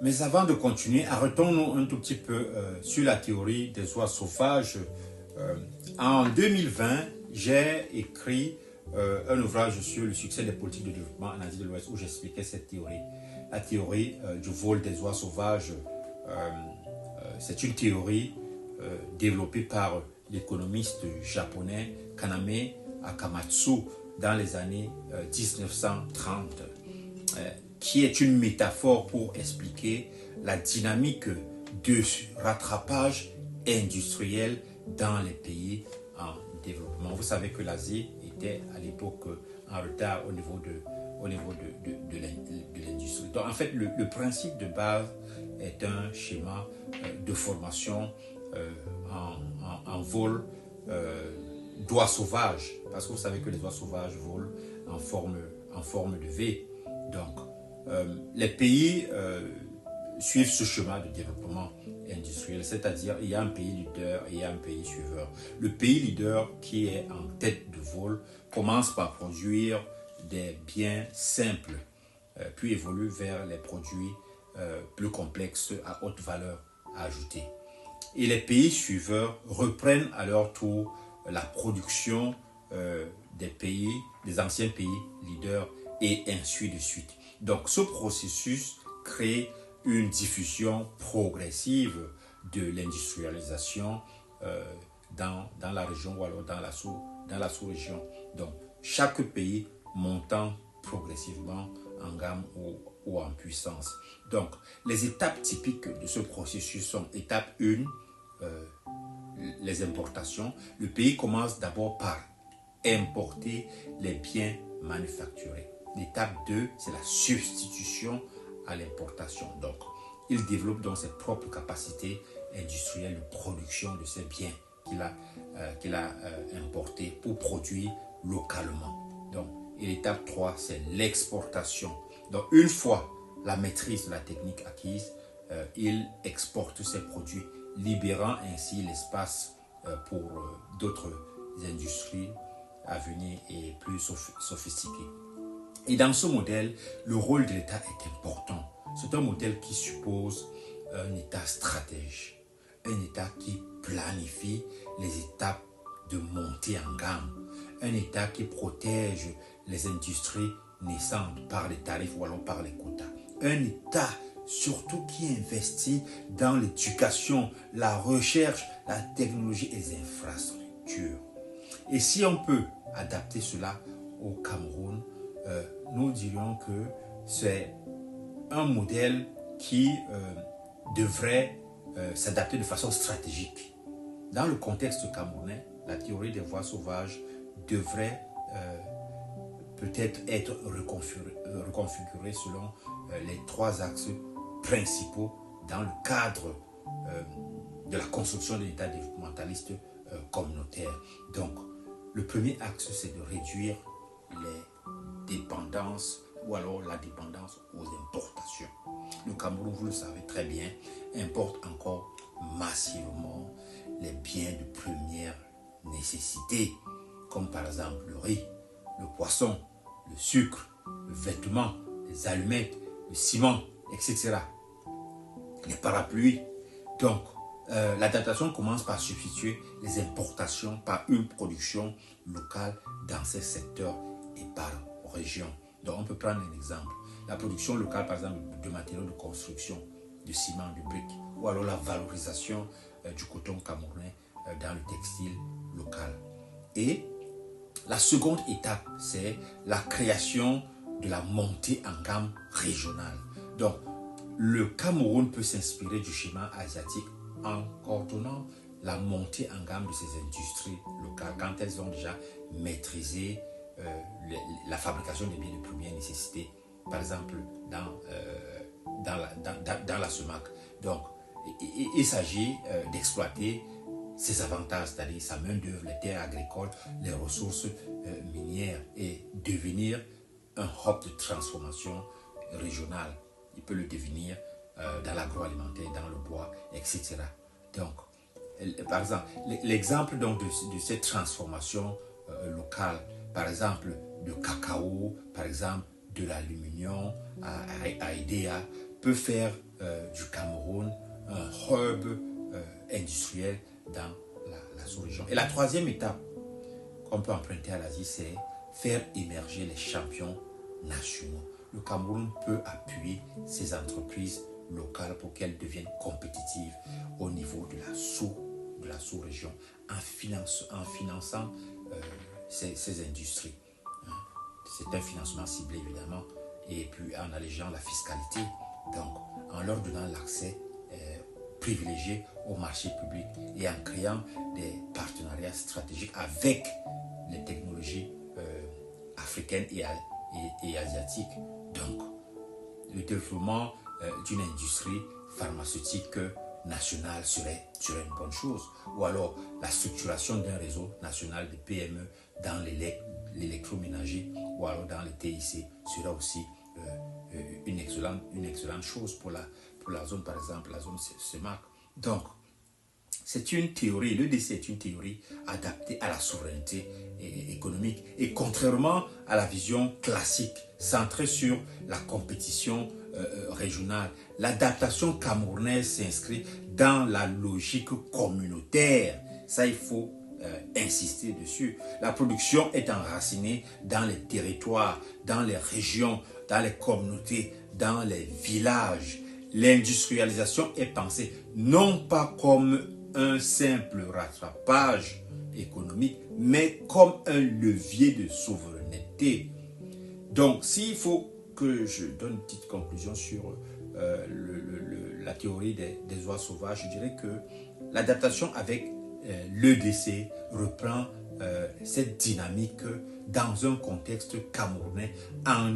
Mais avant de continuer, arrêtons-nous un tout petit peu sur la théorie des oies sauvages. En 2020, j'ai écrit un ouvrage sur le succès des politiques de développement en Asie de l'Ouest où j'expliquais cette théorie. La théorie du vol des oies sauvages, c'est une théorie développée par l'économiste japonais Kaname Akamatsu dans les années 1930, qui est une métaphore pour expliquer la dynamique de rattrapage industriel dans les pays en développement. Vous savez que l'Asie était à l'époque en retard au niveau de l'industrie. Donc en fait, le principe de base est un schéma de formation en vol d'oies sauvages, parce que vous savez que les oies sauvages volent en forme de V. Donc, les pays suivent ce schéma de développement industriel, c'est-à-dire il y a un pays leader et il y a un pays suiveur. Le pays leader qui est en tête de vol commence par produire des biens simples, puis évolue vers les produits plus complexes à haute valeur ajoutée. Et les pays suiveurs reprennent à leur tour la production des anciens pays leaders et ainsi de suite. Donc ce processus crée une diffusion progressive de l'industrialisation dans la région ou alors dans la sous-région. Donc chaque pays montant progressivement en gamme ou en puissance. Donc les étapes typiques de ce processus sont étape 1, les importations. Le pays commence d'abord par importer les biens manufacturés. L'étape 2, c'est la substitution à l'importation. Donc, il développe donc ses propres capacités industrielles de production de ces biens qu'il a importés pour produire localement. Donc, et l'étape 3, c'est l'exportation. Donc, une fois la maîtrise de la technique acquise, il exporte ses produits, libérant ainsi l'espace pour d'autres industries à venir et plus sophistiquées. Et dans ce modèle, le rôle de l'État est important. C'est un modèle qui suppose un État stratège, un État qui planifie les étapes de montée en gamme, un État qui protège les industries naissantes par les tarifs ou alors par les quotas, un État surtout qui investit dans l'éducation, la recherche, la technologie et les infrastructures. Et si on peut adapter cela au Cameroun, nous dirions que c'est un modèle qui devrait s'adapter de façon stratégique. Dans le contexte camerounais, la théorie des voies sauvages devrait peut-être être reconfigurée selon les 3 axes principaux dans le cadre de la construction de l'État développementaliste communautaire. Donc, le premier axe, c'est de réduire les dépendances ou alors la dépendance aux importations. Le Cameroun, vous le savez très bien, importe encore massivement les biens de première nécessité, comme par exemple le riz, le poisson, le sucre, le vêtement, les allumettes, le ciment, etc. Les parapluies. Donc, l'adaptation commence par substituer les importations par une production locale dans ces secteurs et par région. Donc, on peut prendre un exemple. La production locale, par exemple, de matériaux de construction, de ciment, de briques, ou alors la valorisation du coton camerounais dans le textile local. Et la seconde étape, c'est la création de la montée en gamme régionale. Donc, le Cameroun peut s'inspirer du schéma asiatique en coordonnant la montée en gamme de ces industries locales quand elles ont déjà maîtrisé la fabrication des biens de première nécessité, par exemple dans la SEMAC. Donc, il s'agit d'exploiter ses avantages, c'est-à-dire sa main-d'œuvre, les terres agricoles, les ressources minières et devenir un hub de transformation régionale. Il peut le devenir dans l'agroalimentaire, dans le bois, etc. Donc, par exemple, l'exemple donc de cette transformation locale, par exemple, de cacao, par exemple, de l'aluminium à IDEA, peut faire du Cameroun un hub industriel dans la sous-région. Et la troisième étape qu'on peut emprunter à l'Asie, c'est faire émerger les champions nationaux. Le Cameroun peut appuyer ces entreprises locales pour qu'elles deviennent compétitives au niveau de la sous-région en finançant ces industries. C'est un financement ciblé évidemment, et puis en allégeant la fiscalité, donc en leur donnant l'accès privilégié au marché public et en créant des partenariats stratégiques avec les technologies africaines et asiatiques. Donc, le développement d'une industrie pharmaceutique nationale serait une bonne chose. Ou alors, la structuration d'un réseau national de PME dans l'électroménager ou alors dans les TIC sera aussi une excellente chose pour la zone, par exemple, la zone CEMAC. Donc, c'est une théorie, l'EDC est une théorie adaptée à la souveraineté économique et contrairement à la vision classique centrée sur la compétition régionale, l'adaptation camerounaise s'inscrit dans la logique communautaire. Ça, il faut insister dessus. La production est enracinée dans les territoires, dans les régions, dans les communautés, dans les villages. L'industrialisation est pensée non pas comme un simple rattrapage économique, mais comme un levier de souveraineté. Donc, s'il faut que je donne une petite conclusion sur la théorie des oies sauvages, je dirais que l'adaptation avec l'EDC reprend cette dynamique dans un contexte camerounais en